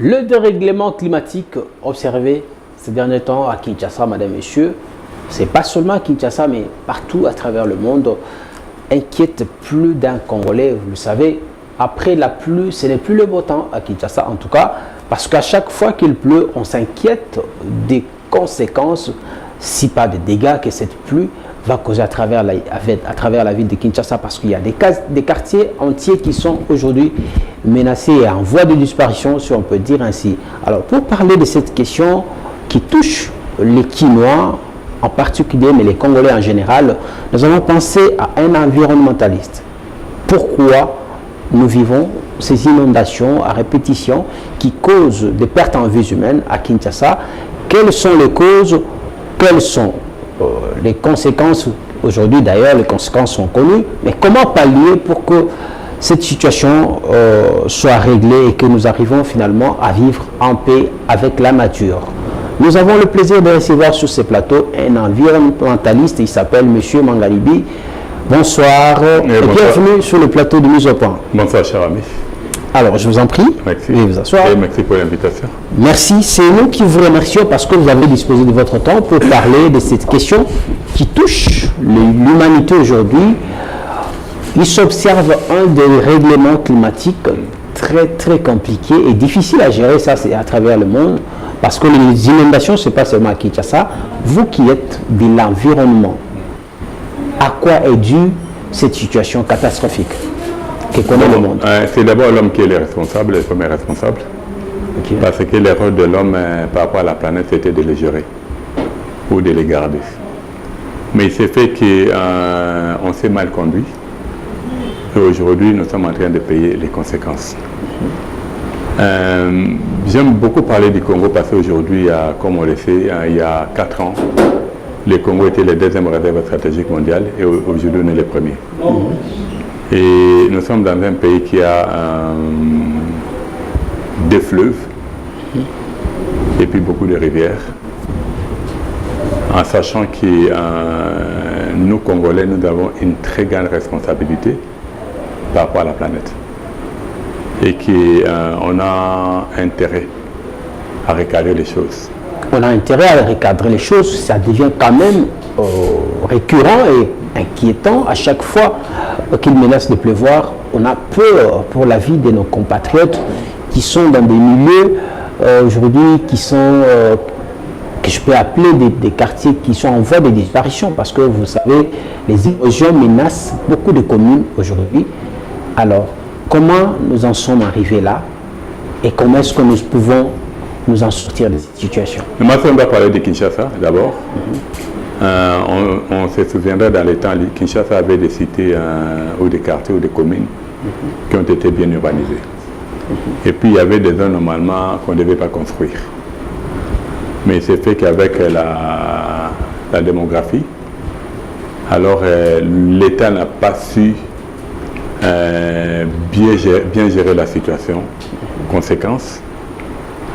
Le dérèglement climatique observé ces derniers temps à Kinshasa, madame, messieurs, c'est pas seulement à Kinshasa, mais partout à travers le monde, inquiète plus d'un Congolais. Vous le savez, après la pluie, ce n'est plus le beau temps à Kinshasa, en tout cas, parce qu'à chaque fois qu'il pleut, on s'inquiète des conséquences, si pas des dégâts que cette pluie va causer à travers la ville de Kinshasa, parce qu'il y a des quartiers entiers qui sont aujourd'hui menacés et en voie de disparition, si on peut dire ainsi. Alors, pour parler de cette question qui touche les Kinois en particulier, mais les Congolais en général, nous avons pensé à un environnementaliste. Pourquoi nous vivons ces inondations à répétition qui causent des pertes en vies humaines à Kinshasa? Quelles sont les causes? Quelles sont les conséquences? Aujourd'hui d'ailleurs, les conséquences sont connues, mais comment pallier pour que cette situation soit réglée et que nous arrivons finalement à vivre en paix avec la nature? Nous avons le plaisir de recevoir sur ce plateau un environnementaliste, il s'appelle M. Mangalibi. Bonsoir et bienvenue sur le plateau de Mise au Point. Bonsoir, cher ami. Alors, je vous en prie, merci. Veuillez vous asseoir. Et merci pour l'invitation. Merci, c'est nous qui vous remercions parce que vous avez disposé de votre temps pour parler de cette question qui touche l'humanité aujourd'hui. Il s'observe un dérèglement climatique très très compliqué et difficile à gérer, ça c'est à travers le monde, parce que les inondations, ce n'est pas seulement à Kinshasa. Vous qui êtes de l'environnement, à quoi est due cette situation catastrophique que connaît le monde? C'est d'abord l'homme qui est le responsable, le premier responsable. Okay. Parce que l'erreur de l'homme par rapport à la planète, c'était de les gérer ou de les garder. Mais il s'est fait qu'on s'est mal conduit. Et aujourd'hui, nous sommes en train de payer les conséquences. J'aime beaucoup parler du Congo parce qu'aujourd'hui, comme on le sait, il y a 4 ans, le Congo était le deuxième réserve stratégique mondiale et aujourd'hui, on est le premier. Et nous sommes dans un pays qui a des fleuves et puis beaucoup de rivières, en sachant que nous, Congolais, nous avons une très grande responsabilité par rapport à la planète et qu'on a intérêt à recadrer les choses. On a intérêt à recadrer les choses, ça devient quand même récurrent et inquiétant à chaque fois qu'il menace de pleuvoir. On a peur pour la vie de nos compatriotes qui sont dans des milieux aujourd'hui qui sont, que je peux appeler des quartiers qui sont en voie de disparition parce que vous savez, les érosions menacent beaucoup de communes aujourd'hui. Alors, comment nous en sommes arrivés là et comment est-ce que nous pouvons nous en sortir de cette situation? Moi, on va parler de Kinshasa d'abord. On se souviendra dans les temps, Kinshasa avait des cités ou des quartiers ou des communes qui ont été bien urbanisées. Et puis il y avait des zones normalement qu'on ne devait pas construire. Mais c'est fait qu'avec la démographie, alors l'État n'a pas su bien gérer la situation. Conséquence,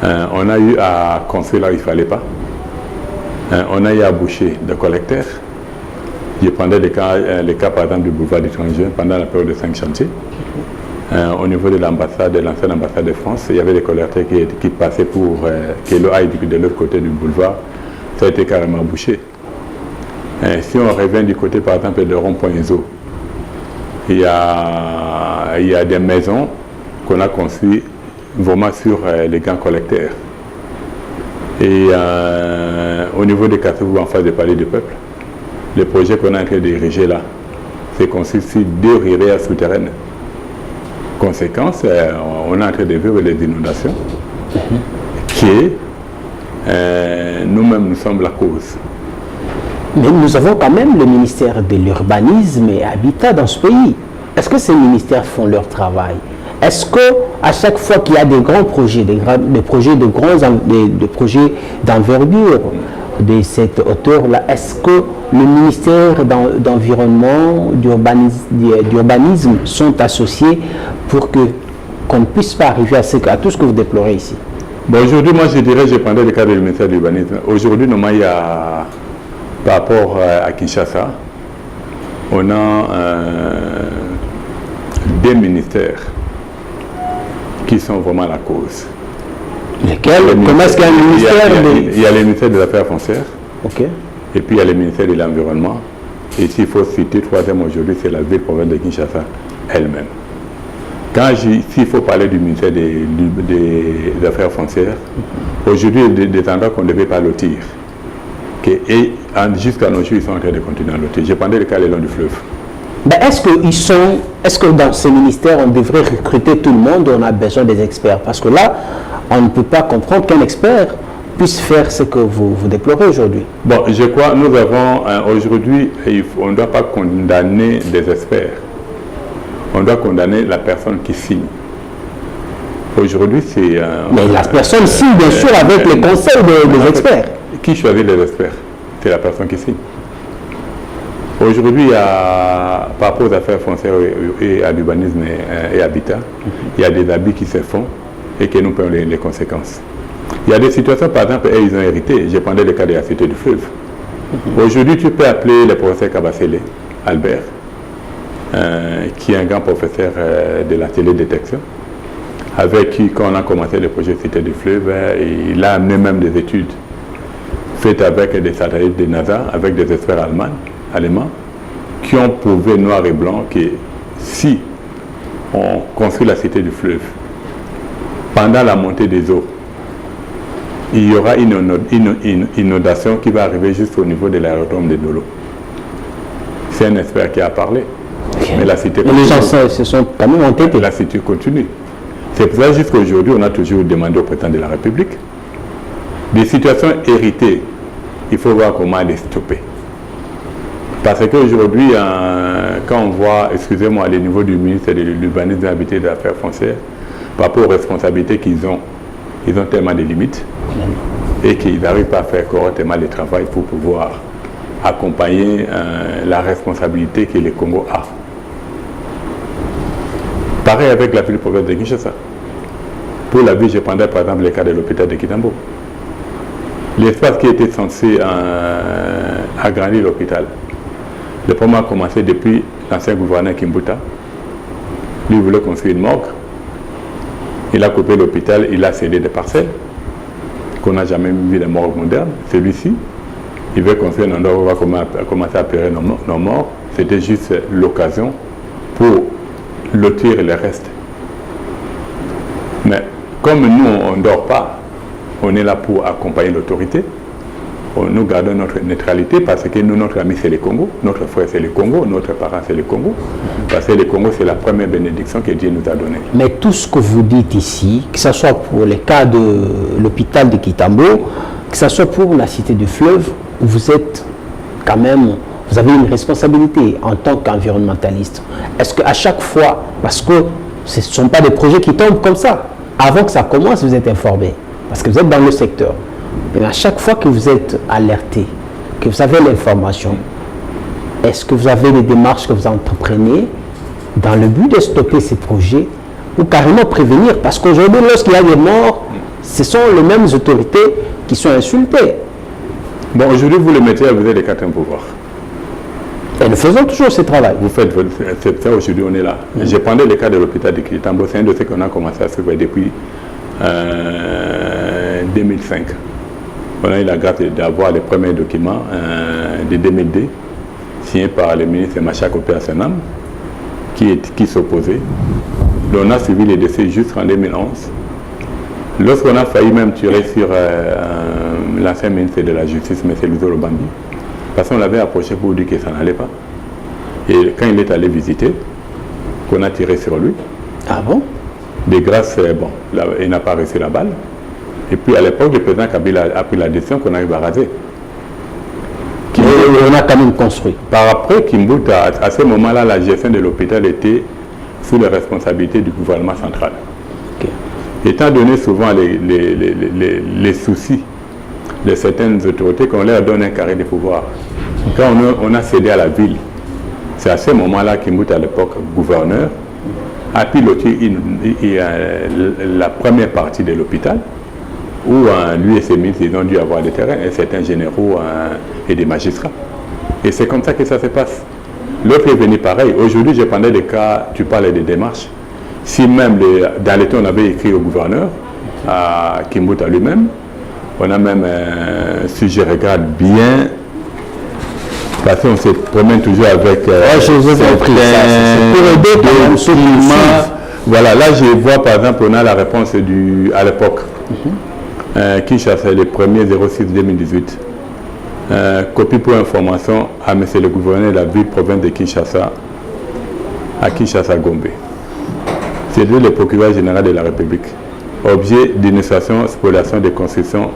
on a eu à construire là où il ne fallait pas. On a eu à boucher des collecteurs. Je prendrais le cas par exemple du boulevard du 30 juin pendant la période de 5 chantiers. Au niveau de l'ambassade, de l'ancienne ambassade de France, il y avait des collecteurs qui passaient pour que l'eau aille de l'autre côté du boulevard. Ça a été carrément bouché. Si on revient du côté par exemple de rond-point Ezo, il y a des maisons qu'on a construites vraiment sur les grands collecteurs. Et au niveau des Kassavou, en face des palais du peuple, le projet qu'on est en train d'ériger là, c'est construit sur 2 rivières souterraines. Conséquence, on est en train de vivre les inondations qui, nous-mêmes, nous sommes la cause. Mais nous avons quand même le ministère de l'Urbanisme et Habitat dans ce pays. Est-ce que ces ministères font leur travail? Est-ce qu'à chaque fois qu'il y a des grands projets, des projets d'envergure de cette hauteur-là, est-ce que le ministère d'Environnement, d'Urbanisme sont associés pour qu'on ne puisse pas arriver à tout ce que vous déplorez ici? Bon, aujourd'hui, moi je dirais, je prendrais le cas du ministère de l'Urbanisme. Aujourd'hui, normalement, il y a, par rapport à Kinshasa, on a des ministères qui sont vraiment la cause. Lesquels? Comment est-ce qu'il y a un ministère Il y a le ministère des Affaires foncières. Ok. Et puis il y a le ministère de l'Environnement. Et s'il faut citer troisième aujourd'hui, c'est la ville province de Kinshasa elle-même. S'il faut parler du ministère des Affaires foncières, aujourd'hui, il y a des endroits qu'on ne devait pas lotir. Et jusqu'à nos jours, ils sont en train de continuer à lotir. J'ai parlé le cas le long du fleuve. Ben est-ce que dans ces ministères, on devrait recruter tout le monde ou on a besoin des experts? Parce que là, on ne peut pas comprendre qu'un expert puisse faire ce que vous déplorez aujourd'hui. Bon, je crois nous avons aujourd'hui, on ne doit pas condamner des experts. On doit condamner la personne qui signe. Aujourd'hui, c'est... Mais la personne signe, bien sûr, avec les conseils des experts. Qui choisit les experts? C'est la personne qui signe. Aujourd'hui, par rapport aux affaires foncières et à l'urbanisme et habitat, il y a des habits qui se font et que nous payons les conséquences. Il y a des situations, par exemple, ils ont hérité. J'ai parlé le cas de la cité du fleuve. Aujourd'hui, tu peux appeler le professeur Kabasele, Albert, qui est un grand professeur de la télédétection, avec qui, quand on a commencé le projet Cité du fleuve, il a amené même des études faites avec des satellites de NASA, avec des experts allemands, qui ont prouvé noir et blanc que si on construit la Cité du fleuve, pendant la montée des eaux, il y aura une inondation qui va arriver jusqu'au niveau de l'aérodrome de Dolo. C'est un expert qui a parlé. Okay. Mais la cité continue. Les gens se sont quand même entêtés. La cité continue. C'est pour ça jusqu'à aujourd'hui, on a toujours demandé au président de la République des situations héritées. Il faut voir comment les stopper. Parce qu'aujourd'hui, quand on voit, excusez-moi, le niveau du ministère de l'Urbanisme, de l'Habitat et des Affaires foncières, par rapport aux responsabilités qu'ils ont, ils ont tellement de limites et qu'ils n'arrivent pas à faire correctement le travail pour pouvoir accompagner la responsabilité que le Congo a. Pareil avec la ville province de Kinshasa. Pour la ville, je prendrais par exemple le cas de l'hôpital de Kitambo. L'espace qui était censé agrandir l'hôpital, le problème a commencé depuis l'ancien gouverneur Kimbuta. Lui voulait construire une morgue. Il a coupé l'hôpital, il a cédé des parcelles qu'on n'a jamais vu de morgue moderne. Celui-ci, il veut construire un endroit où on va commencer à opérer nos morts. C'était juste l'occasion pour lotir le reste. Mais comme nous, on ne dort pas, on est là pour accompagner l'autorité. Nous gardons notre neutralité parce que nous, notre ami, c'est le Congo, notre frère, c'est le Congo, notre parent, c'est le Congo. Parce que le Congo, c'est la première bénédiction que Dieu nous a donnée. Mais tout ce que vous dites ici, que ce soit pour le cas de l'hôpital de Kitambo, que ce soit pour la cité du fleuve, vous êtes quand même, vous avez une responsabilité en tant qu'environnementaliste. Est-ce qu'à chaque fois, parce que ce ne sont pas des projets qui tombent comme ça, avant que ça commence, vous êtes informé, parce que vous êtes dans le secteur. Mais à chaque fois que vous êtes alerté, que vous avez l'information, est-ce que vous avez des démarches que vous entreprenez dans le but de stopper ces projets ou carrément prévenir? Parce qu'aujourd'hui, lorsqu'il y a des morts, ce sont les mêmes autorités qui sont insultées. Bon, aujourd'hui, vous le mettez, vous êtes les quatrièmes pouvoirs. Et nous faisons toujours ce travail. Vous faites ça, aujourd'hui, on est là. Je prendrai le cas de l'hôpital de Kitambo, c'est un dossier qu'on a commencé à suivre depuis 2005. On a eu la grâce d'avoir les premiers documents de 2002 signés par le ministre Machak Opé-Assanam qui s'opposait. On a suivi les dossiers jusqu'en 2011. Lorsqu'on a failli même tirer sur l'ancien ministre de la Justice, M. Luzo Lobambi, parce qu'on l'avait approché pour dire que ça n'allait pas. Et quand il est allé visiter, qu'on a tiré sur lui. Ah bon? De grâce, bon, il n'a pas reçu la balle. Et puis à l'époque, le président Kabila a pris la décision qu'on arrive à raser. On a quand même construit. Par après, Kimbuta, à ce moment-là, la gestion de l'hôpital était sous la responsabilité du gouvernement central. Okay. Étant donné souvent les soucis de certaines autorités, qu'on leur donne un carré de pouvoir. Quand on a cédé à la ville, c'est à ce moment-là Kimbuta, à l'époque gouverneur, a piloté la première partie de l'hôpital, où lui et ses ministres, ils ont dû avoir des terrains, et certains généraux et des magistrats. Et c'est comme ça que ça se passe. L'autre est venu pareil. Aujourd'hui, je prenais des cas, tu parlais des démarches. Si même dans l'état, on avait écrit au gouverneur, à Kimbuta lui-même. On a même, si je regarde bien, parce qu'on se promène toujours avec je vous ai compris ça. C'est pour aider quand même ceux qui suivent. Voilà, là je vois par exemple, on a la réponse à l'époque. Kinshasa, le 1er 06-2018. Copie pour information à M. le gouverneur de la ville-province de Kinshasa, à Kinshasa-Gombe. C'est lui le procureur général de la République. Objet d'initiation, spoliation des constructions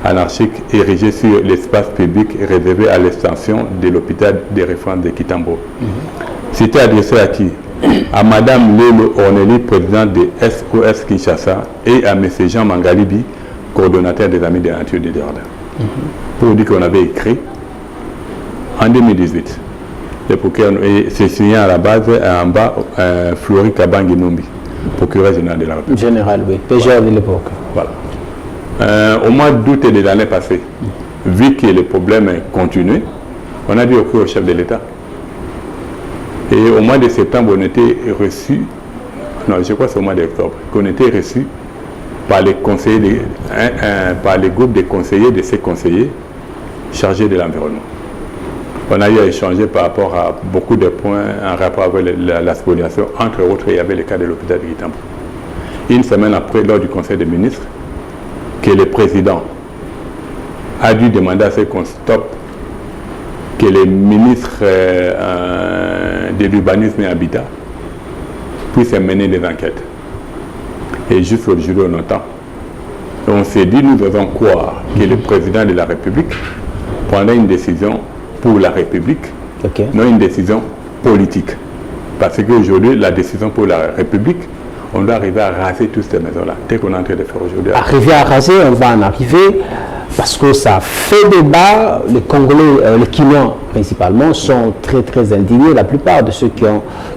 anarchiques érigées sur l'espace public réservé à l'extension de l'hôpital de référence de Kitambo. C'était adressé à qui? À Mme Lelo Orneli, présidente de SOS Kinshasa, et à M. Jean Mangalibi, coordonnateur des Amis de la Nature de Déordre. Pour dire qu'on avait écrit en 2018. C'est signé à la base, en bas, Flori Kabangi Numbi, procureur général de la République. Général, oui, PGR de l'époque. Voilà. Au mois d'août de l'année passée, vu que le problème continuait, on a dû recourir au chef de l'État. Et au mois de septembre, on était reçu, non, je crois que c'est au mois d'octobre, qu'on était reçu par les conseillers, par les groupes de conseillers de ces conseillers chargés de l'environnement. On a eu à échanger par rapport à beaucoup de points en rapport avec la spoliation. Entre autres, il y avait le cas de l'hôpital de Kitambo. Une semaine après, lors du Conseil des ministres, que le président a dû demander à ce qu'on stoppe, que les ministres de l'urbanisme et habitat puissent mener des enquêtes. Et juste aujourd'hui, on entend. On s'est dit, nous devons croire que le président de la République prendra une décision pour la République, non une décision politique. Parce qu'aujourd'hui, la décision pour la République, on doit arriver à raser toutes ces maisons-là, tel qu'on est en train de faire aujourd'hui. Arriver à raser, on va en arriver, parce que ça fait débat. Les Congolais, les Kényans principalement, sont très très indignés, la plupart de ceux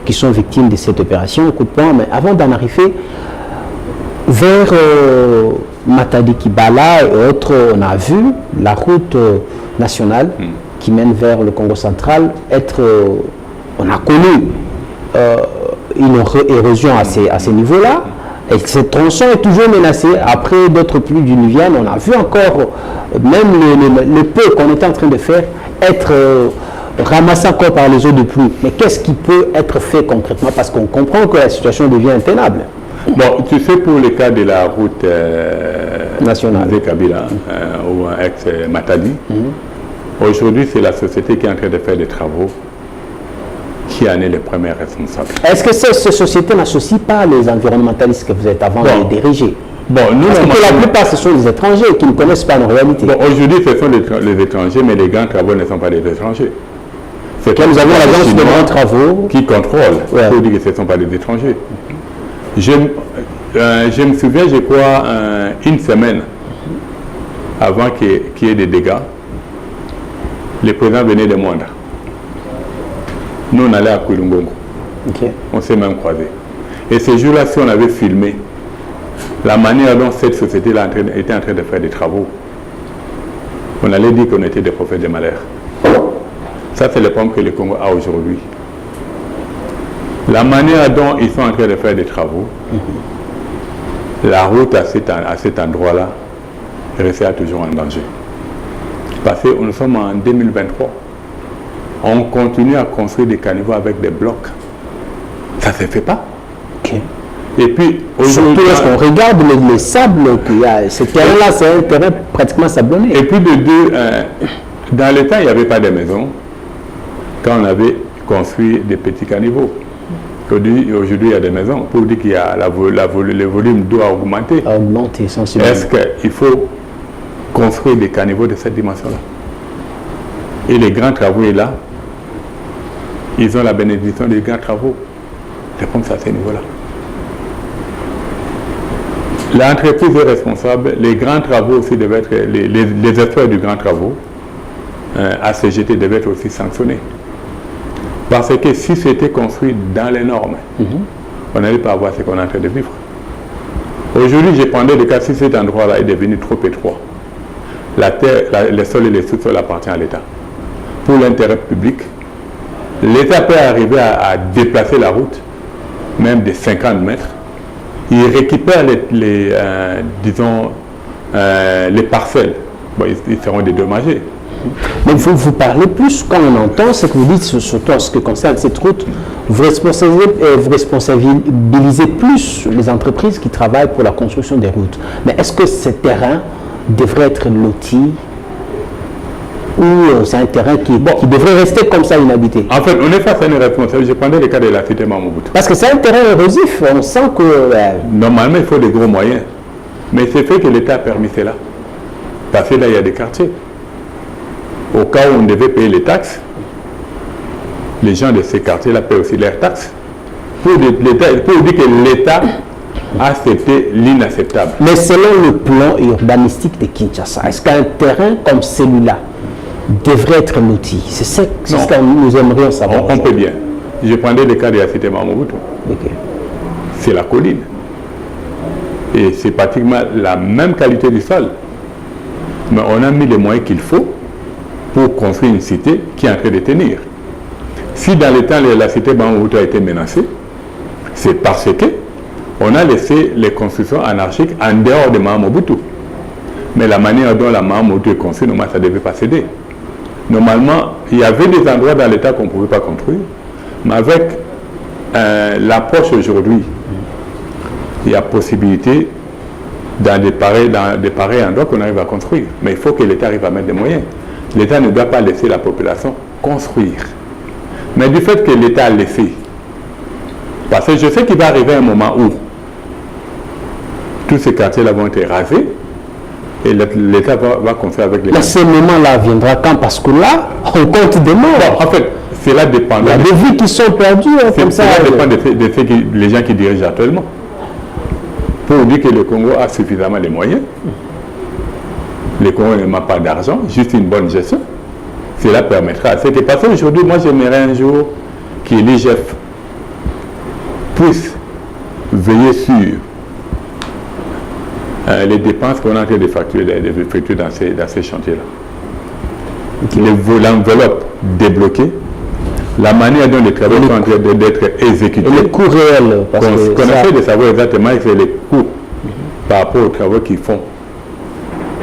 qui sont victimes de cette opération, coup de poing. Mais avant d'en arriver, vers Matadi Kibala et autres, on a vu la route nationale qui mène vers le Congo central on a connu une érosion à ces niveaux-là, et ce tronçon est toujours menacé. Après d'autres pluies diluviennes, on a vu encore même le peu qu'on était en train de faire être ramassé encore par les eaux de pluie. Mais qu'est-ce qui peut être fait concrètement? Parce qu'on comprend que la situation devient intenable. Bon, tu sais, pour le cas de la route nationale de Kabila ou ex-Matadi, aujourd'hui, c'est la société qui est en train de faire des travaux qui en est le premier responsable. Est-ce que ces sociétés n'associent pas les environnementalistes que vous êtes avant de diriger? Bon, nous, parce que la plupart, ce sont les étrangers qui ne connaissent pas nos réalités. Bon, aujourd'hui, ce sont les étrangers, mais les grands travaux ne sont pas des étrangers. Nous avons l'agence de grands travaux qui contrôle, pour dire que ce ne sont pas des étrangers. Je me souviens, je crois, une semaine avant qu'il y ait des dégâts, le président venait de Mwanda. Nous, on allait à Kouilungongo. On s'est même croisés. Et ces jours-là, si on avait filmé la manière dont cette société-là était en train de faire des travaux, on allait dire qu'on était des prophètes de malheur. Ça, c'est le problème que le Congo a aujourd'hui. La manière dont ils sont en train de faire des travaux, la route à cet endroit-là restera toujours en danger. Parce que nous sommes en 2023. On continue à construire des caniveaux avec des blocs. Ça ne se fait pas. Et puis, surtout lorsqu'on regarde les sables qu'il y a, ce terrain-là, c'est un terrain pratiquement sablonné. Et puis, dans le temps, il n'y avait pas de maisons quand on avait construit des petits caniveaux. Aujourd'hui, il y a des maisons. Pour dire qu'il y a le volume d'eau a augmenté. Sensiblement. Est-ce qu'il faut construire des caniveaux de cette dimension-là? Et les grands travaux est là. Ils ont la bénédiction des grands travaux. Réponse à ce niveau-là. L'entreprise est responsable. Les grands travaux aussi devaient être, les efforts du grand travaux, ACGT devaient être aussi sanctionnés. Parce que si c'était construit dans les normes, on n'allait pas avoir ce qu'on est en train de vivre. Aujourd'hui, je prendrais le cas si cet endroit-là est devenu trop étroit. La terre, les sols et les sous-sols appartiennent à l'État. Pour l'intérêt public, l'État peut arriver à déplacer la route, même de 50 mètres, Ils récupèrent les parcelles. Bon, ils seront dédommagés. Mais vous parlez plus, quand on entend ce que vous dites, surtout en ce qui concerne cette route, vous responsabilisez plus les entreprises qui travaillent pour la construction des routes. Mais est-ce que ce terrain devrait être loti ou c'est un terrain qui devrait rester comme ça inhabité? En fait, on est face à une responsabilité. Je prendrais le cas de la cité Mamoudzou. Parce que c'est un terrain érosif, on sent que... Normalement, il faut des gros moyens. Mais c'est fait que l'État a permis cela. Parce que là, il y a des quartiers. Au cas où on devait payer les taxes, les gens de ces quartiers-là paient aussi leurs taxes. Pour dire que l'État a accepté l'inacceptable. Mais selon le plan urbanistique de Kinshasa, est-ce qu'un terrain comme celui-là devrait être loti? C'est ce que nous aimerions savoir. On peut bien. Je prendrai le cas de la cité Mamoudzou. Okay. C'est la colline. Et c'est pratiquement la même qualité du sol. Mais on a mis les moyens qu'il faut pour construire une cité qui est en train de tenir. Si dans le temps la cité Mamoudzou a été menacée, c'est parce que on a laissé les constructions anarchiques en dehors de Mamoudzou. Mais la manière dont la Mamoudzou est construite, normalement, ça ne devait pas céder. Normalement, il y avait des endroits dans l'État qu'on ne pouvait pas construire, mais avec l'approche aujourd'hui, il y a possibilité dans des pareils endroits qu'on arrive à construire. Mais il faut que l'État arrive à mettre des moyens. L'État ne doit pas laisser la population construire. Mais du fait que l'État a laissé, parce que je sais qu'il va arriver un moment où tous ces quartiers-là vont être rasés et l'État va construire avec les... Mais ce moment-là viendra quand? Parce que là, on compte des morts. Bon, en fait, cela dépend. Il y a des vies qui sont perdues comme ça. Cela dépend des gens qui dirigent actuellement. Pour dire que le Congo a suffisamment de moyens. Le Congo n'a pas d'argent, juste une bonne gestion. Cela permettra à cette... Parce qu'aujourd'hui, moi, j'aimerais un jour que l'IGF puisse veiller sur les dépenses qu'on est en train d'effectuer dans ces chantiers-là. Okay. L'enveloppe débloquée, la manière dont les travaux sont en train d'être exécutés. Et le coût réel. Qu'on essaie de savoir exactement c'est les coûts par rapport aux travaux qu'ils font.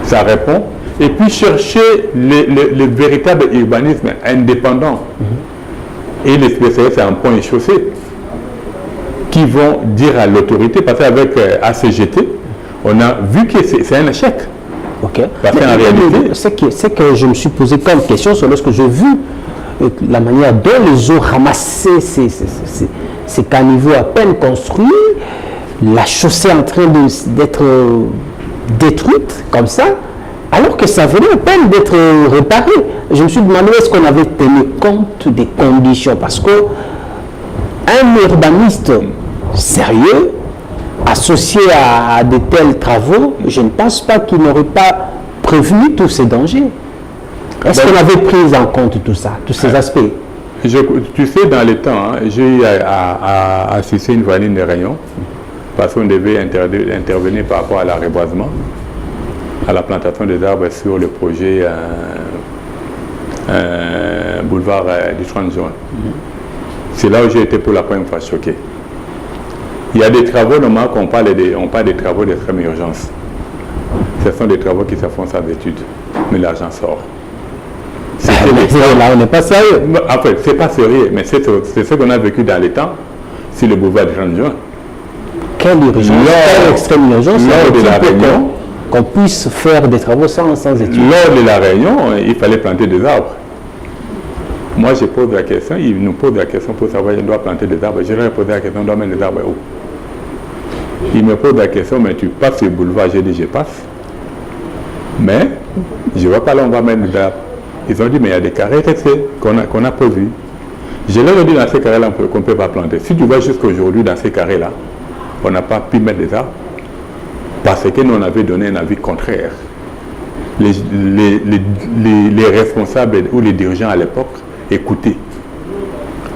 Ça répond. Et puis chercher le véritable urbanisme indépendant. Et les spécialistes en point et chaussée qui vont dire à l'autorité, parce qu'avec ACGT, on a vu que c'est un échec. Okay. Parce qu'en réalité... Ce que je me suis posé comme question, c'est lorsque j'ai vu la manière dont les eaux ramassaient ces caniveaux à peine construits, la chaussée en train d'être détruite comme ça, alors que ça venait à peine d'être réparé. Je me suis demandé est-ce qu'on avait tenu compte des conditions, parce que un urbaniste sérieux associé à de tels travaux, je ne pense pas qu'il n'aurait pas prévenu tous ces dangers. Est-ce qu'on avait pris en compte tout ça, tous ces aspects? Tu sais, dans le temps, j'ai eu à assister une valise de Rayon, parce qu'on devait intervenir par rapport à la reboisement, à la plantation des arbres sur le projet boulevard du 30 juin. C'est là où j'ai été pour la première fois choqué. Il y a des travaux, normalement, on parle des travaux d'extrême urgence. Ce sont des travaux qui se font sans étude, mais l'argent sort. Là, on n'est pas sérieux. En fait, c'est pas sérieux, mais c'est ce qu'on a vécu dans les temps sur le boulevard du 30 juin. Quelle urgence, quelle extrême urgence, lors de la réunion, qu'on puisse faire des travaux sans études. Lors de la réunion, il fallait planter des arbres. Moi, je pose la question, il nous pose la question pour savoir si on doit planter des arbres. Je leur ai posé la question, on doit mettre des arbres où? Il me pose la question, mais tu passes sur le boulevard? J'ai dit, je passe. Mais, je ne vois pas là, on va mettre des arbres. Ils ont dit, mais il y a des carrés qu'on a prévus. Je leur ai dit, dans ces carrés-là, qu'on ne peut pas planter. Si tu vois jusqu'aujourd'hui, dans ces carrés-là, on n'a pas pu mettre des arbres, parce que nous, on avait donné un avis contraire. Les responsables ou les dirigeants à l'époque écoutaient.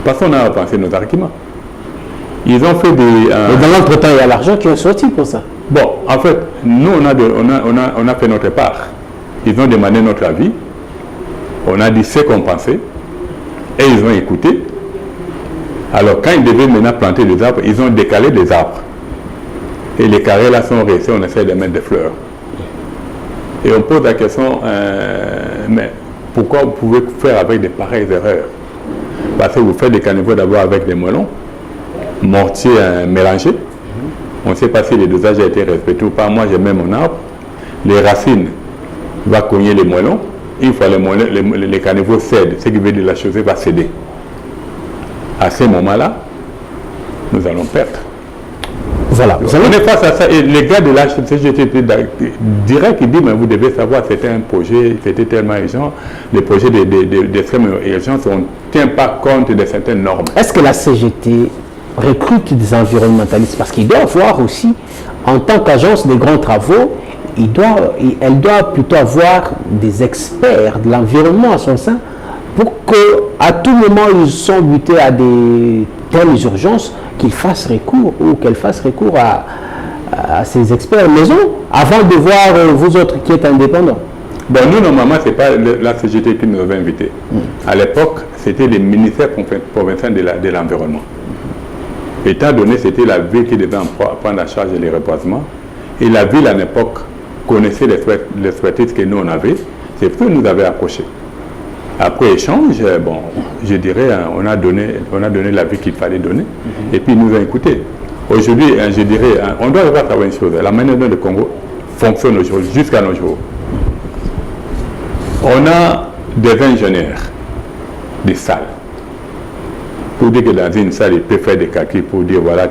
Parce qu'on a avancé nos arguments. Ils ont fait des... Mais dans l'entretemps, il y a l'argent qui est sorti pour ça. Bon, en fait, nous, on a fait notre part. Ils ont demandé notre avis. On a dit ce qu'on pensait. Et ils ont écouté. Alors, quand ils devaient maintenant planter des arbres, ils ont décalé des arbres. Et les carrés là sont restés, on essaie de mettre des fleurs. Et on pose la question, mais pourquoi vous pouvez faire avec des pareilles erreurs? Parce que vous faites des caniveaux d'abord avec des moellons, mortier mélangé. On ne sait pas si le dosage a été respecté ou pas. Moi, j'ai mis mon arbre. Les racines vont cogner les moellons. Une fois les caniveaux cèdent, ce qui veut dire que la chaussée va céder. À ce moment-là, nous allons perdre. Voilà. On est face à ça. Et les gars de la CGT direct, ils disent, mais vous devez savoir, c'était un projet, c'était tellement urgent. Les projets d'extrême urgence, on ne tient pas compte de certaines normes. Est-ce que la CGT recrute des environnementalistes? Parce qu'il doit avoir aussi, en tant qu'agence des grands travaux, elle doit plutôt avoir des experts de l'environnement à son sein pour qu'à tout moment ils sont butés à des telles urgences qu'ils fassent recours ou qu'elles fassent recours à ces experts maison avant de voir vous autres qui êtes indépendants. Bon, nous, normalement, ce n'est pas la CGT qui nous avait invités. À l'époque, c'était les ministères provinciaux de l'environnement. Étant donné, c'était la ville qui devait prendre en charge les reboisements. Et la ville, à l'époque, connaissait l'expertise que nous, on avait. C'est pour ça qu'ils nous avaient approchés. Après échange, bon, je dirais, on a donné l'avis qu'il fallait donner. Et puis, ils nous ont écoutés. Aujourd'hui, je dirais, on doit savoir une chose. La manière dont le Congo fonctionne aujourd'hui, jusqu'à nos jours. On a des ingénieurs, des salles. Pour dire que dans une salle, il peut faire des calculs pour dire, voilà,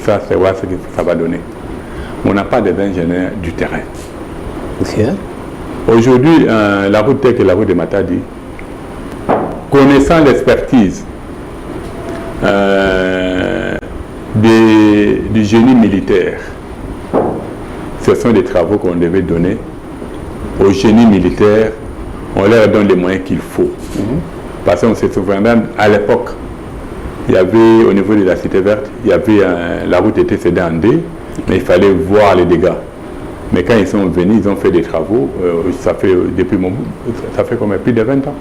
ça, c'est voilà ce que ça va donner. On n'a pas des ingénieurs du terrain. Okay. Aujourd'hui, la route telle que la route de Matadi, connaissant l'expertise du génie militaire, ce sont des travaux qu'on devait donner au génie militaire. On leur donne les moyens qu'il faut. Parce qu'on se souvient même, à l'époque, il y avait, au niveau de la Cité Verte, il y avait la route était cédée en D, mais il fallait voir les dégâts. Mais quand ils sont venus, ils ont fait des travaux, ça fait comme plus de 20 ans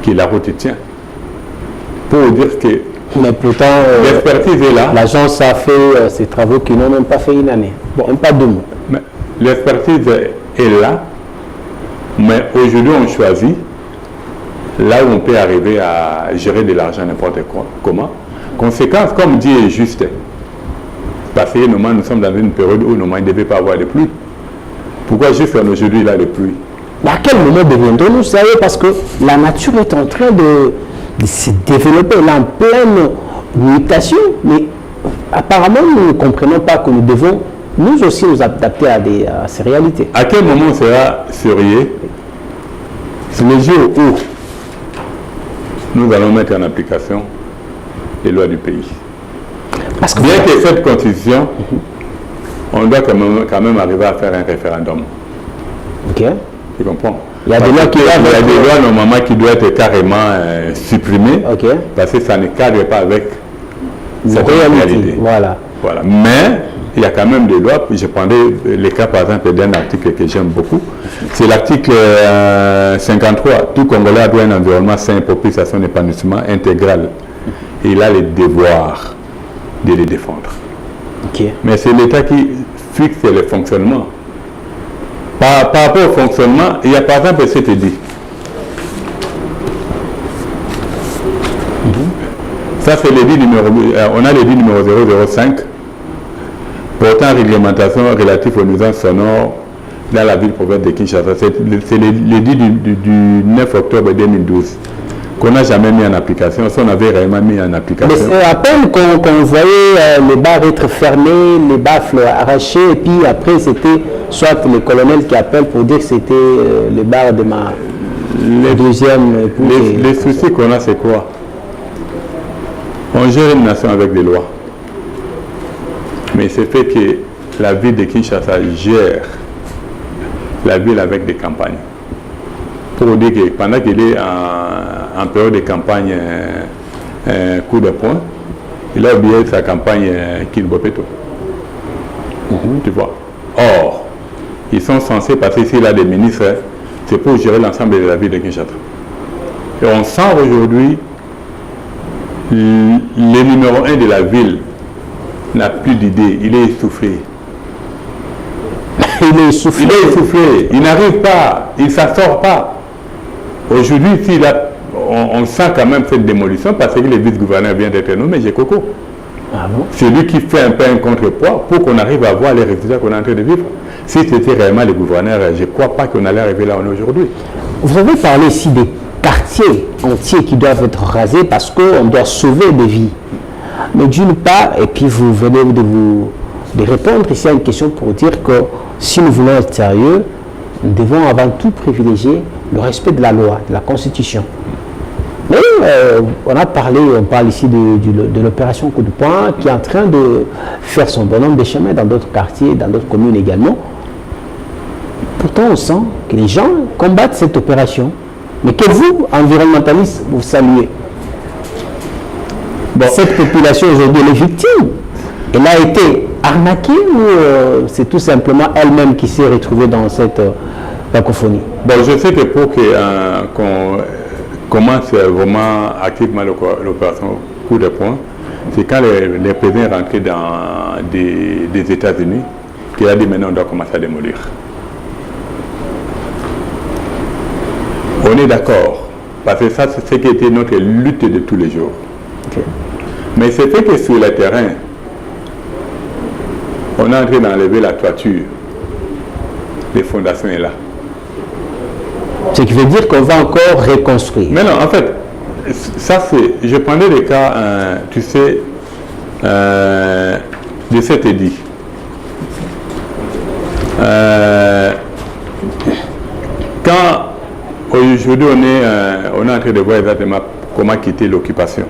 que la route tient. Pour dire que mais pourtant, l'expertise est là. L'agence a fait ces travaux qui n'ont même pas fait une année. Bon, même pas 2 mois. L'expertise est là, mais aujourd'hui on choisit là où on peut arriver à gérer de l'argent n'importe comment. Conséquence, comme dit est juste, parce que nous sommes dans une période où il ne devait pas avoir de pluie. Pourquoi juste aujourd'hui il a de pluie? À quel moment deviendrons-nous sérieux? Parce que la nature est en train de se développer, elle est en pleine mutation, mais apparemment nous ne comprenons pas que nous devons nous aussi nous adapter à ces réalités. À quel moment on sera sérieux? C'est le jour où nous allons mettre en application les lois du pays. Parce que bien que cette constitution, on doit quand même arriver à faire un référendum. Ok. Tu comprends? Il y a des lois qui normalement qui doivent être carrément supprimées, parce que ça ne cadre pas avec cette réalité. Voilà. Mais il y a quand même des lois. Je prendrai le cas par exemple d'un article que j'aime beaucoup. C'est l'article 53. Tout Congolais doit un environnement sain et propice à son épanouissement intégral. Et il a le devoir de les défendre. Mais c'est l'État qui fixe le fonctionnement. Par rapport au fonctionnement, il y a par exemple ce que tu dis. Ça c'est l'édit numéro, on a l'édit numéro 005 portant réglementation relative aux nuisances sonores dans la ville province de Kinshasa. C'est l'édit du 9 octobre 2012 qu'on n'a jamais mis en application. Si on avait réellement mis en application. Mais c'est à peine qu'on voyait les bars être fermés, les baffles arrachés, et puis après c'était soit le colonel qui appelle pour dire que c'était les bars de ma deuxième épouse. Les soucis qu'on a, c'est quoi? On gère une nation avec des lois. Mais c'est fait que la ville de Kinshasa gère la ville avec des campagnes. Pour dire que pendant qu'il est en période de campagne coup de poing, il a oublié sa campagne Kilbopeto. Tu vois. Or, ils sont censés passer s'il a des ministres, c'est pour gérer l'ensemble de la ville de Kinshasa. Et on sent aujourd'hui les numéros 1 de la ville n'a plus d'idée, il est essoufflé. Il est essoufflé. Il est essoufflé, il n'arrive pas, il ne s'en sort pas. Aujourd'hui, on sent quand même cette démolition parce que le vice-gouverneur vient d'être nommé, j'ai Coco. Ah bon? C'est lui qui fait un peu un contrepoids pour qu'on arrive à voir les résultats qu'on est en train de vivre. Si c'était réellement le gouverneur, je ne crois pas qu'on allait arriver là où on est aujourd'hui. Vous avez parlé ici des quartiers entiers qui doivent être rasés parce qu'on doit sauver des vies. Mais d'une part, et puis vous venez de répondre ici à une question pour dire que si nous voulons être sérieux, nous devons avant tout privilégier le respect de la loi, de la Constitution. Mais on parle ici de l'opération Coup de poing qui est en train de faire son bonhomme de chemin dans d'autres quartiers, dans d'autres communes également. Pourtant, on sent que les gens combattent cette opération, mais que vous, environnementalistes, vous saluez. Bon, cette population aujourd'hui, elle est victime. Elle a été arnaquée ou c'est tout simplement elle-même qui s'est retrouvée dans cette cacophonie? Bon, je sais que pour qu'on commence vraiment activement l'opération Coup de poing, c'est quand les présidents sont rentrés dans des États-Unis qu'il a dit maintenant on doit commencer à démolir. On est d'accord, parce que ça c'est ce qui était notre lutte de tous les jours. Okay. Mais c'est fait que sur le terrain, on est en train d'enlever la toiture, les fondations sont là. Ce qui veut dire qu'on va encore reconstruire. Mais non, en fait, ça c'est, je prenais des cas, tu sais, de cet édit. Quand aujourd'hui on est en train de voir exactement comment quitter l'occupation.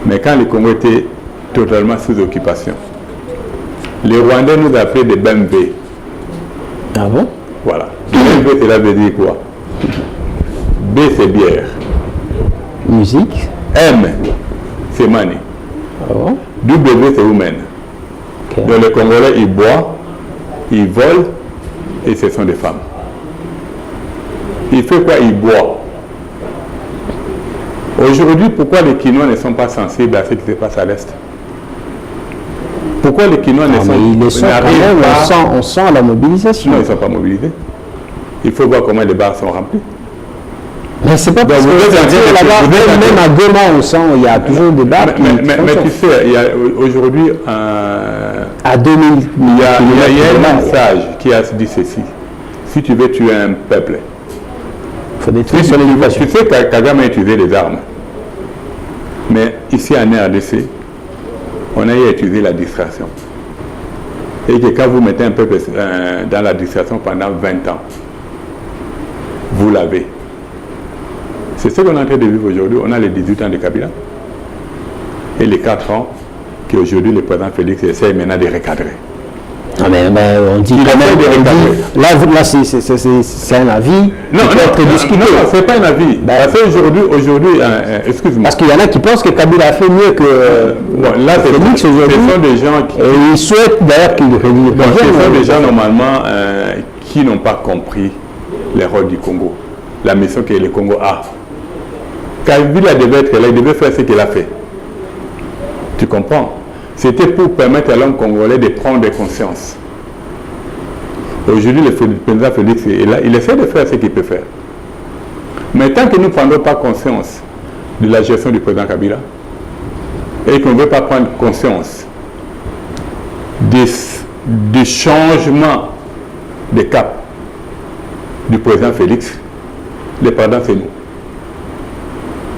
Mais quand le Congo était totalement sous occupation, les Rwandais nous appelaient des BMV. Ah bon? Voilà. BMV, cela veut dire quoi? B, c'est bière. Musique. M, c'est money. Ah bon? W, c'est women. Okay. Donc les Congolais, ils boivent, ils volent, et ce sont des femmes. Il fait quoi? Ils boivent. Aujourd'hui, pourquoi les Kinois ne sont pas sensibles à ce qui se passe à l'Est? Pourquoi les Kinois ne sont pas... On sent la mobilisation. Non, ils ne sont pas mobilisés. Il faut voir comment les bars sont remplis. Mais c'est pas parce que là-bas, même à Goma, on sent il y a toujours des bars mais tu sais, aujourd'hui, à 2000, il y a un message qui a dit ceci. Si tu veux tuer un peuple, il faut détruire son éducation. Tu sais que Kagame a utilisé les armes. Mais ici en RDC, on a utilisé la distraction. Et que quand vous mettez un peuple dans la distraction pendant 20 ans, vous l'avez. C'est ce qu'on est en train de vivre aujourd'hui. On a les 18 ans de Kabila et les 4 ans qu'aujourd'hui le président Félix essaie maintenant de recadrer. Ah mais on dit quand même, là c'est un avis. Non, c'est pas un avis. Parce qu'aujourd'hui, excuse-moi. Parce qu'il y en a qui pensent que Kabila a fait mieux que là, Félix aujourd'hui. Ce sont des gens qui... Et ils souhaitent d'ailleurs qu'il revienne. Ce sont des gens normalement qui n'ont pas compris le rôle du Congo, la mission que le Congo a. Kabila devait être là, il devait faire ce qu'il a fait. Tu comprends? C'était pour permettre à l'homme congolais de prendre conscience. Aujourd'hui, le président Félix est là, il essaie de faire ce qu'il peut faire. Mais tant que nous ne prendrons pas conscience de la gestion du président Kabila et qu'on ne veut pas prendre conscience des changements de cap du président Félix, les perdants c'est nous.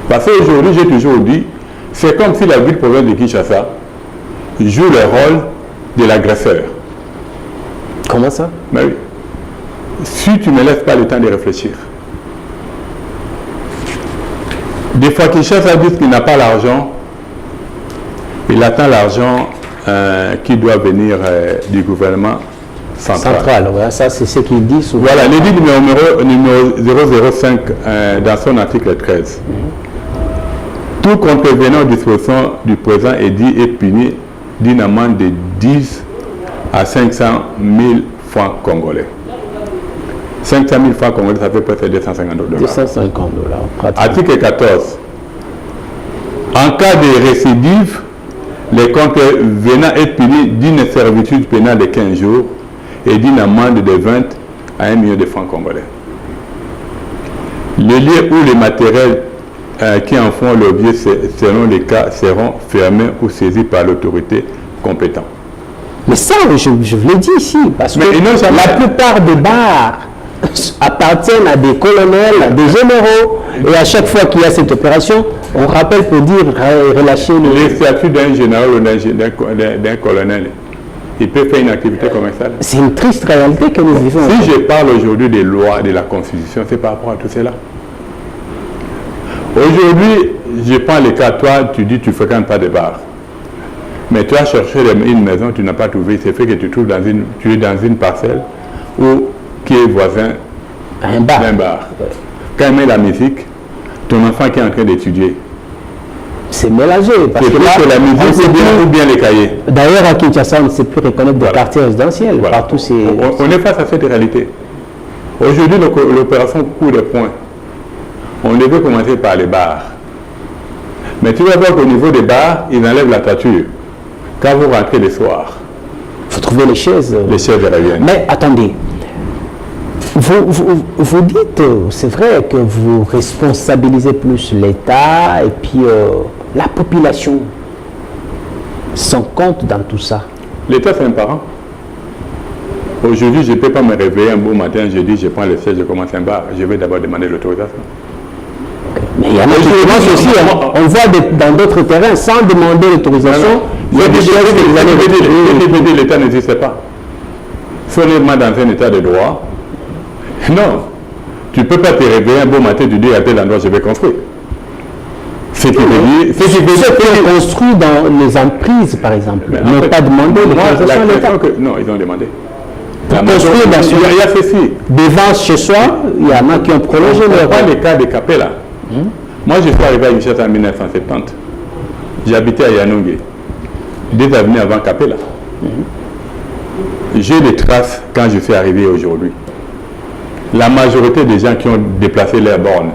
Parce qu'aujourd'hui, j'ai toujours dit, c'est comme si la ville-province de Kinshasa joue le rôle de l'agresseur. Comment ça? Ben oui. Si tu ne laisses pas le temps de réfléchir. Des fois, Kinshasa dit qu'il n'a pas l'argent, il attend l'argent qui doit venir du gouvernement central. Ouais, ça c'est ce qu'il dit souvent. Voilà, l'édit numéro 005 dans son article 13. Tout contrevenant aux dispositions du présent édit est puni d'une amende de 10 à 500 000 francs congolais. 500 000 francs congolais, ça fait presque 250 $. 250 $. Article 14. En cas de récidive, les contraires venant être punis d'une servitude pénale de 15 jours et d'une amende de 20 à 1 million de francs congolais. Les lieux ou les matériels qui en font l'objet selon les cas seront fermés ou saisis par l'autorité compétente. Mais ça, je vous l'ai dit ici, parce que jamais... la plupart des bars appartiennent à des colonels, à des généraux, et à chaque fois qu'il y a cette opération, on rappelle pour dire relâcher les statuts d'un général ou d'un colonel. Il peut faire une activité commerciale. C'est une triste réalité que nous vivons. Si je parle aujourd'hui des lois, de la Constitution, c'est par rapport à tout cela. Aujourd'hui, je prends le cas, toi, tu dis que tu ne fréquentes pas de bars. Mais tu as cherché une maison, tu n'as pas trouvé. C'est fait que tu es dans une parcelle qui est voisin d'un bar. Ouais. Quand il met la musique, ton enfant qui est en train d'étudier, c'est mélangé. Parce que là, la musique ou bien les cahiers. D'ailleurs, à Kinshasa, on ne sait plus reconnaître des quartiers résidentiels. Voilà. Partout, on est face à cette réalité. Aujourd'hui, l'opération coup de poing, on devait commencer par les bars. Mais tu vas voir qu'au niveau des bars, ils enlèvent la toiture. Quand vous rentrez le soir, il faut trouver les chaises. Les chaises reviennent. Mais attendez, vous dites, c'est vrai que vous responsabilisez plus l'État et puis la population s'en compte dans tout ça. L'État, c'est un parent. Aujourd'hui, je ne peux pas me réveiller un beau matin, je dis, je prends le siège, je commence un bar. Je vais d'abord demander l'autorisation. Mais il y en a qui commencent aussi. On voit dans d'autres terrains, sans demander l'autorisation, il y a des choses que l'État n'existe pas. Seulement dans un état de droit. Non. Tu ne peux pas te réveiller un beau matin, tu dis à tel endroit, je vais construire. Ce qui est construit dans les emprises, par exemple, n'ont pas demandé l'autorisation à l'État. Non, ils ont demandé. Pour construire il y a ceci. Devant chez soi, il y en a qui ont prolongé leur... pas le cas de Capella. Moi, je suis arrivé à Kinshasa en 1970. J'habitais à Yanongé, 2 avenues avant Capella. J'ai des traces quand je suis arrivé aujourd'hui. La majorité des gens qui ont déplacé leurs bornes.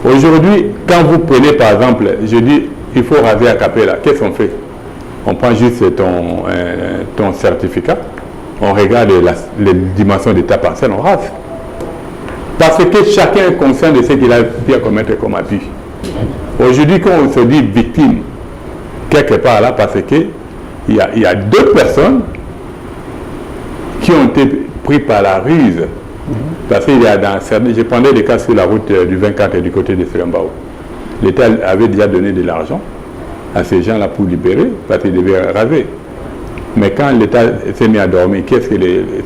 Aujourd'hui, quand vous prenez par exemple, je dis, il faut raser à Capella, qu'est-ce qu'on fait? On prend juste ton certificat, on regarde les dimensions de ta parcelle, on rase. Parce que chacun est conscient de ce qu'il a pu commettre comme abus. Aujourd'hui, quand on se dit victime, quelque part là, parce qu'il y a 2 personnes qui ont été pris par la ruse. Parce qu'il y a je prenais des cas sur la route du 24 et du côté de Serembao. L'État avait déjà donné de l'argent à ces gens-là pour libérer, parce qu'ils devaient raser. Mais quand l'État s'est mis à dormir, qu'est-ce que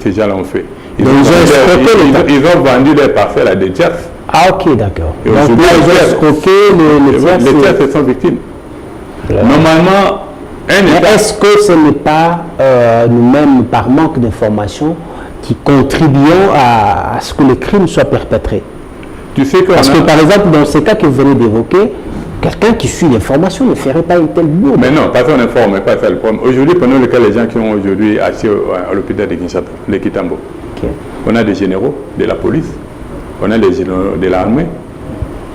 ces gens-là ont fait? Ils ont vendu leurs parcelles à des tiers. Ah ok, d'accord. Donc là, ils ont escroqué les tiers sont victimes. Normalement, est-ce que ce n'est pas nous-mêmes, par manque d'information, qui contribuons à ce que le crime soit perpétré? Tu sais que parce que par exemple, dans ces cas que vous venez d'évoquer, quelqu'un qui suit l'information ne ferait pas une telle bourde. Mais non, parce qu'on n'informe pas, ça le problème. Aujourd'hui, prenons le cas des gens qui ont aujourd'hui assis à l'hôpital de Kinshasa, de Kitambo. Okay. On a des généraux de la police, on a les généraux de l'armée,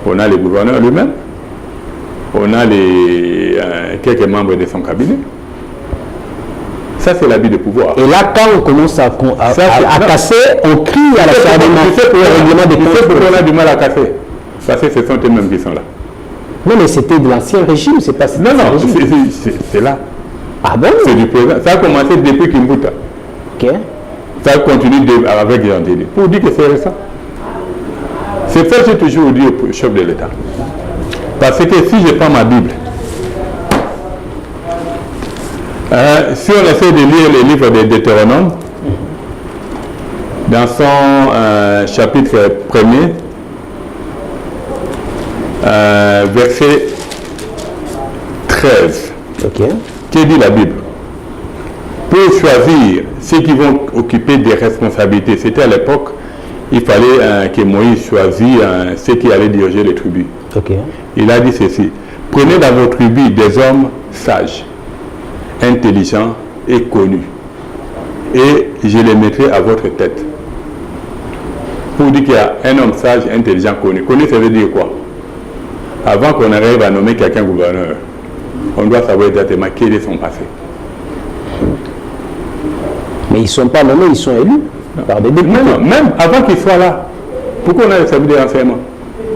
on a les gouverneurs lui-même, on a quelques membres de son cabinet. Ça, c'est l'abus de pouvoir. Et là, quand on commence à casser, on crie à la fermeture pour le règlement des comptes. Pourquoi on a du mal à casser? Parce que ce sont eux-mêmes qui sont là. Non, mais c'était de l'ancien régime, c'est pas... Non, c'est là. Ah bon? C'est du présent. Ça a commencé depuis Kimbuta. Ok. Ça continue avec Jean Délé. Pour dire que c'est récent. C'est ça que j'ai toujours dit au chef de l'État. Parce que si je prends ma Bible, si on essaie de lire les livres de Deutéronome, dans son chapitre 1er, verset 13, okay. Que dit la Bible? Pour choisir ceux qui vont occuper des responsabilités, c'était à l'époque, il fallait que Moïse choisisse ceux qui allaient diriger les tribus. Okay. Il a dit ceci: prenez dans vos tribus des hommes sages, intelligents et connus, et je les mettrai à votre tête. Pour dire qu'il y a un homme sage, intelligent, connu. Connu, ça veut dire quoi? Avant qu'on arrive à nommer quelqu'un gouverneur, on doit savoir exactement quel est son passé. Mais ils ne sont pas nommés, ils sont élus par des députés. Non, même avant qu'ils soient là, pourquoi on a le service de renseignement?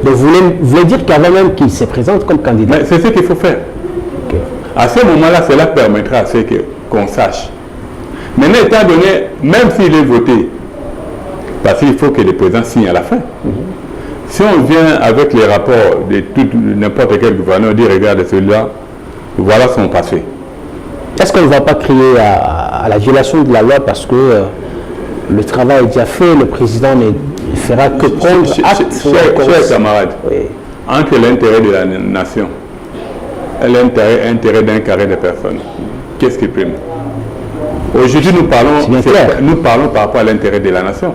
Donc vous voulez dire qu'avant même qu'il se présente comme candidat? Mais c'est ce qu'il faut faire. Okay. À ce moment-là, cela permettra à ce qu'on sache. Maintenant, étant donné, même s'il est voté, parce qu'il faut que le président signe à la fin. Si on vient avec les rapports de n'importe quel gouverneur, dit regarde celui-là, voilà son passé. Est-ce qu'on ne va pas crier à la violation de la loi parce que le travail est déjà fait, le président ne fera que prendre acte? Chers camarades, oui. Entre l'intérêt de la nation et l'intérêt d'un carré de personnes, qu'est-ce qui prime? Aujourd'hui, nous parlons par rapport à l'intérêt de la nation.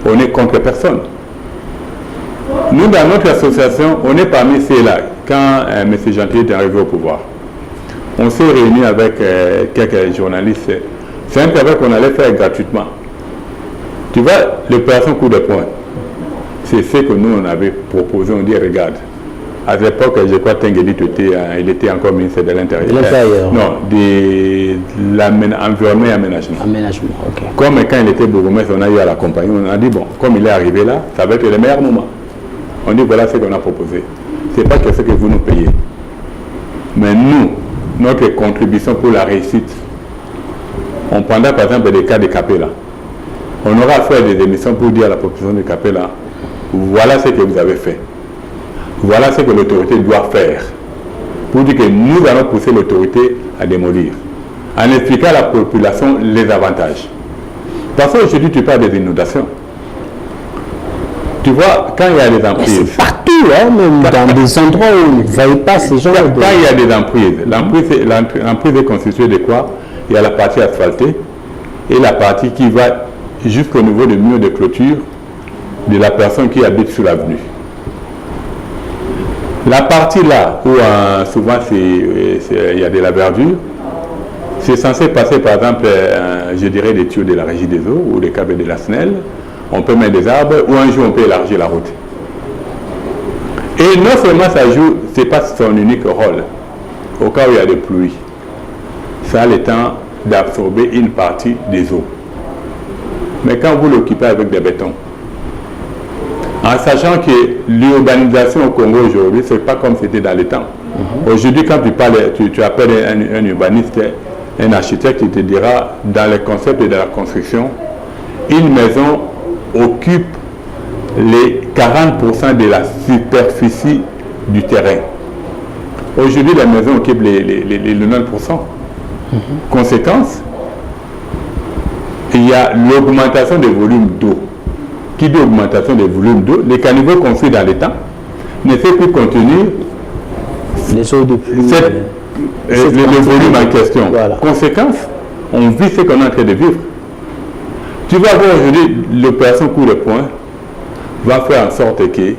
On est contre personne. Nous, dans notre association, on est parmi ceux-là. Quand M. Gentil est arrivé au pouvoir, on s'est réunis avec quelques journalistes. C'est un travail qu'on allait faire gratuitement. Tu vois, l'opération coup de poing, c'est ce que nous, on avait proposé. On dit, regarde, à l'époque, je crois que Tengueli il était encore ministre de l'Intérieur. Non, de l'environnement et aménagement. Aménagement, ok. Comme quand il était bourgmestre, on a eu à l'accompagner. On a dit, bon, comme il est arrivé là, ça va être le meilleur moment. On dit, voilà ce qu'on a proposé. Ce n'est pas que ce que vous nous payez. Mais nous, notre contribution pour la réussite, on prendra par exemple des cas de Capella. On aura à faire des émissions pour dire à la population de Capella, voilà ce que vous avez fait. Voilà ce que l'autorité doit faire. Pour dire que nous allons pousser l'autorité à démolir. En expliquant à la population les avantages. Parce qu'aujourd'hui, tu parles des inondations. Tu vois, quand il y a des emprises... C'est partout, hein, même dans des endroits où vous ne voyez pas ces gens... Quand il y a des emprises, l'emprise est constituée de quoi? Il y a la partie asphaltée et la partie qui va jusqu'au niveau du mur de clôture de la personne qui habite sur l'avenue. La partie là, où souvent il y a de la verdure, c'est censé passer par exemple, je dirais, des tuyaux de la régie des eaux ou des câbles de la SNEL. On peut mettre des arbres ou un jour on peut élargir la route. Et non seulement ça joue, ce n'est pas son unique rôle. Au cas où il y a des pluies, ça a le temps d'absorber une partie des eaux. Mais quand vous l'occupez avec des bétons, en sachant que l'urbanisation au Congo aujourd'hui, ce n'est pas comme c'était dans le temps. Aujourd'hui, quand tu appelles un urbaniste, un architecte, il te dira, dans le concept de la construction, une maison occupe les 40% de la superficie du terrain. Aujourd'hui, la maison occupe les 9%. Conséquence, il y a l'augmentation des volumes d'eau. Qui dit augmentation des volumes d'eau, les caniveaux construits dans les temps ne fait plus contenir les eaux de pluie, le volume en question. Voilà. Conséquence, on vit ce qu'on est en train de vivre. Tu vas voir aujourd'hui, l'opération coup de poing va faire en sorte que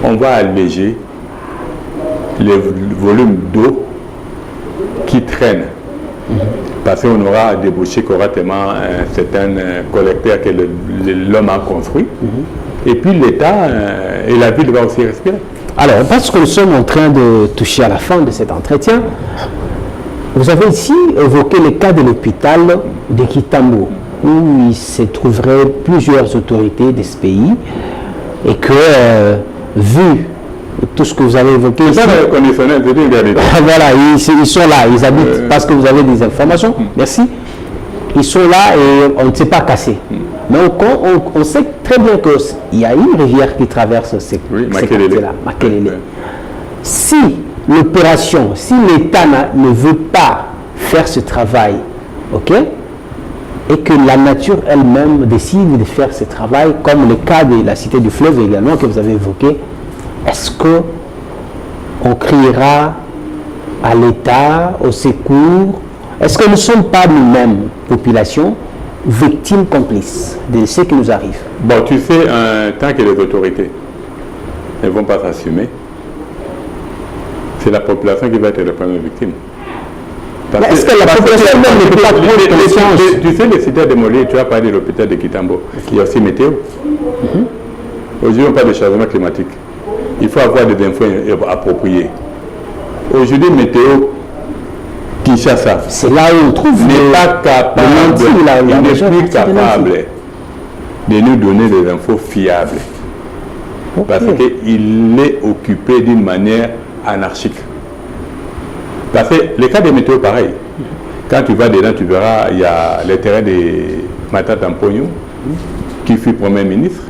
on va alléger les volumes d'eau qui traînent. Parce qu'on aura débouché correctement certains collecteurs que l'homme a construits. Et puis l'État et la ville va aussi respirer. Alors, parce que nous sommes en train de toucher à la fin de cet entretien, vous avez ici évoqué le cas de l'hôpital de Kitambo, où il se trouverait plusieurs autorités de ce pays, et que, vu tout ce que vous avez évoqué ici, voilà, ils sont là, ils habitent parce que vous avez des informations, merci, ils sont là et on ne s'est pas cassé. Mais on sait très bien qu'il y a une rivière qui traverse ces quartiers-là, Makelele. Si l'opération, si l'État ne veut pas faire ce travail, ok, et que la nature elle-même décide de faire ce travail, comme le cas de la cité du fleuve également que vous avez évoqué, est-ce qu'on criera à l'État, au secours? Est-ce que nous ne sommes pas nous-mêmes, population, victimes complices de ce qui nous arrive? Bon, tu sais, tant que les autorités ne vont pas s'assumer, c'est la population qui va être la première victime. Est-ce que la population même ne peut pas prendre conscience? Tu sais, les cités démolies, tu as parlé de l'hôpital de Kitambo, il y a aussi météo. Aujourd'hui, on parle de changement climatique. Il faut avoir des infos appropriées. aujourd'hui, Météo Kinshasa, c'est là où on trouve n'est pas capable, il n'est plus capable de nous donner des infos fiables. Okay. Parce qu'il est occupé d'une manière anarchique. Parce que les cas de météo, pareil. Quand tu vas dedans, tu verras, il y a les terrains de Matata Mponyo, qui fut Premier ministre.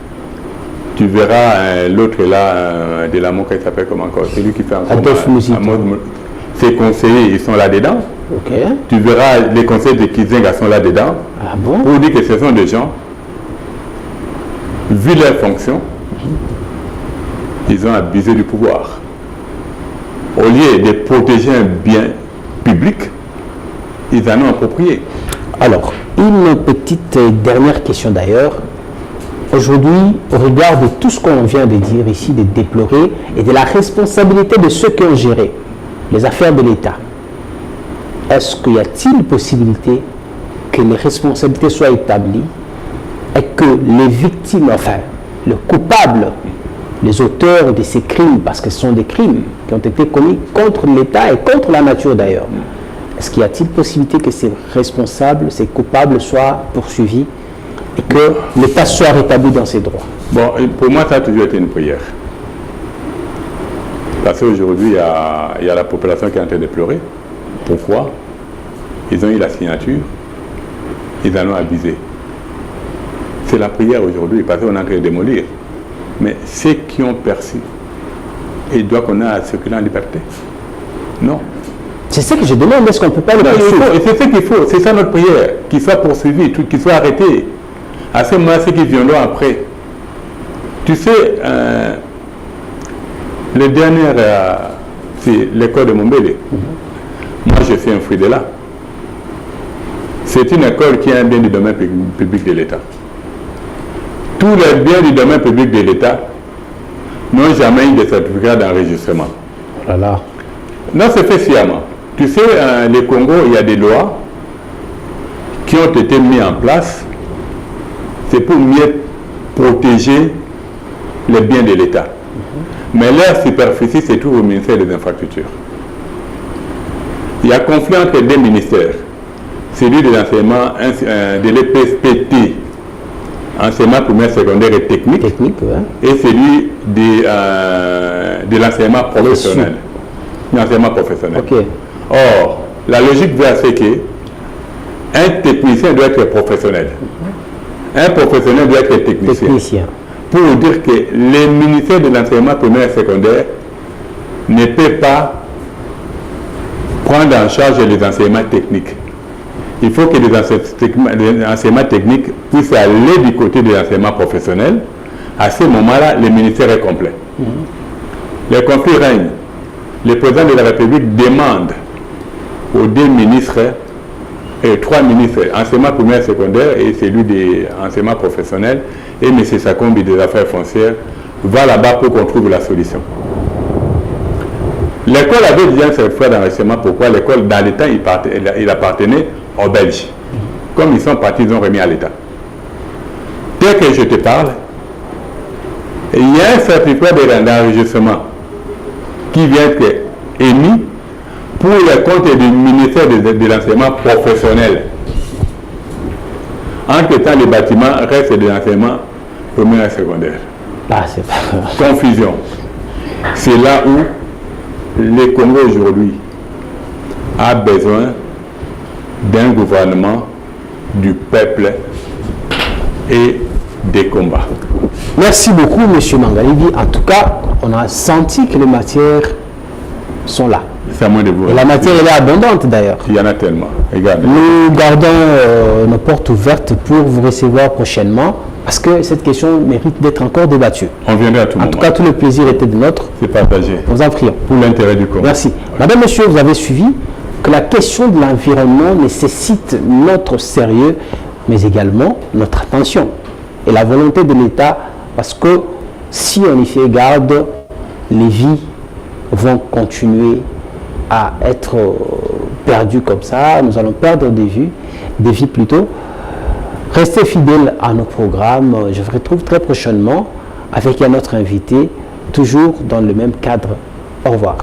Tu verras l'autre là, de la Moka, il s'appelle comment encore? C'est lui qui fait encore. Ses conseillers, ils sont là-dedans. Okay. Tu verras les conseillers de Kizenga sont là-dedans. Ah bon? Pour dire que ce sont des gens, vu leur fonction, ils ont abusé du pouvoir. Au lieu de protéger un bien public, ils en ont approprié. Alors, une petite dernière question d'ailleurs. Aujourd'hui, au regard de tout ce qu'on vient de dire ici, de déplorer, et de la responsabilité de ceux qui ont géré les affaires de l'État, est-ce qu'il y a-t-il possibilité que les responsabilités soient établies et que les victimes, enfin, le coupable, les auteurs de ces crimes, parce que ce sont des crimes qui ont été commis contre l'État et contre la nature d'ailleurs, est-ce qu'il y a-t-il possibilité que ces responsables, ces coupables soient poursuivis et que l'État soit rétabli dans ses droits? Bon, pour moi, ça a toujours été une prière. Parce qu'aujourd'hui, il y a la population qui est en train de pleurer. Pourquoi? Ils ont eu la signature, ils en ont abusé. C'est la prière aujourd'hui, parce qu'on est en train de démolir. Mais ceux qui ont perçu, ils doivent qu'on a circuler en liberté. Non. C'est ça que je demande, est-ce qu'on ne peut pas le poursuivre? C'est ce qu'il faut, c'est ça notre prière, qu'ils soient poursuivis, qu'ils soient arrêtés. À ce moment-là, ceux qui viendront après. Tu sais, le dernier, c'est l'école de Mombele. Moi, je suis un fruit de là. C'est une école qui est un bien du domaine public de l'État. Tous les biens du domaine public de l'État n'ont jamais eu de certificat d'enregistrement. Voilà. Non, c'est fait sciemment. Tu sais, le Congo, il y a des lois qui ont été mises en place. C'est pour mieux protéger les biens de l'État. Mais leur superficie se trouve au ministère des Infrastructures. Il y a conflit entre deux ministères. Celui de l'enseignement de l'EPSPT, enseignement primaire, secondaire et technique, ouais. Et celui de l'enseignement professionnel. L'enseignement professionnel. Okay. Or, la logique veut à ce que un technicien doit être professionnel. Un professionnel doit être technicien. Pour dire que le ministère de l'enseignement primaire et secondaire ne peut pas prendre en charge les enseignements techniques. Il faut que les enseignements techniques puissent aller du côté de l'enseignement professionnel. À ce moment-là, le ministère est complet. Le conflit règne. Le président de la République demande aux deux ministres et trois ministres, enseignement primaire et secondaire et celui de l'enseignement professionnel, et M. Sakombi des affaires foncières, va là-bas pour qu'on trouve la solution. L'école avait déjà un certificat d'enregistrement. Pourquoi? L'école, dans le temps, il appartenait aux Belges. Comme ils sont partis, ils ont remis à l'État. Dès que je te parle, il y a un certificat d'enregistrement qui vient être émis pour le compte du ministère de l'enseignement professionnel. Entre-temps, les bâtiments restent de l'enseignement primaire et secondaire. Ah, c'est pas... Confusion. C'est là où le Congo aujourd'hui a besoin d'un gouvernement du peuple et des combats. Merci beaucoup, M. Mangalivi. En tout cas, on a senti que les matières sont là. C'est à moi de vous. Et la matière, elle est abondante d'ailleurs. Il y en a tellement. Regardez. Nous gardons nos portes ouvertes pour vous recevoir prochainement parce que cette question mérite d'être encore débattue. On viendra à tout moment. En tout cas, tout le plaisir était de nôtre. C'est partagé. Nous en prions. Pour l'intérêt du Congo. Merci. Ouais. Madame, monsieur, vous avez suivi que la question de l'environnement nécessite notre sérieux, mais également notre attention et la volonté de l'État, parce que si on y fait garde, les vies vont continuer à être perdues comme ça. Nous allons perdre des vies plutôt. Restez fidèles à nos programmes. Je vous retrouve très prochainement avec un autre invité, toujours dans le même cadre. Au revoir.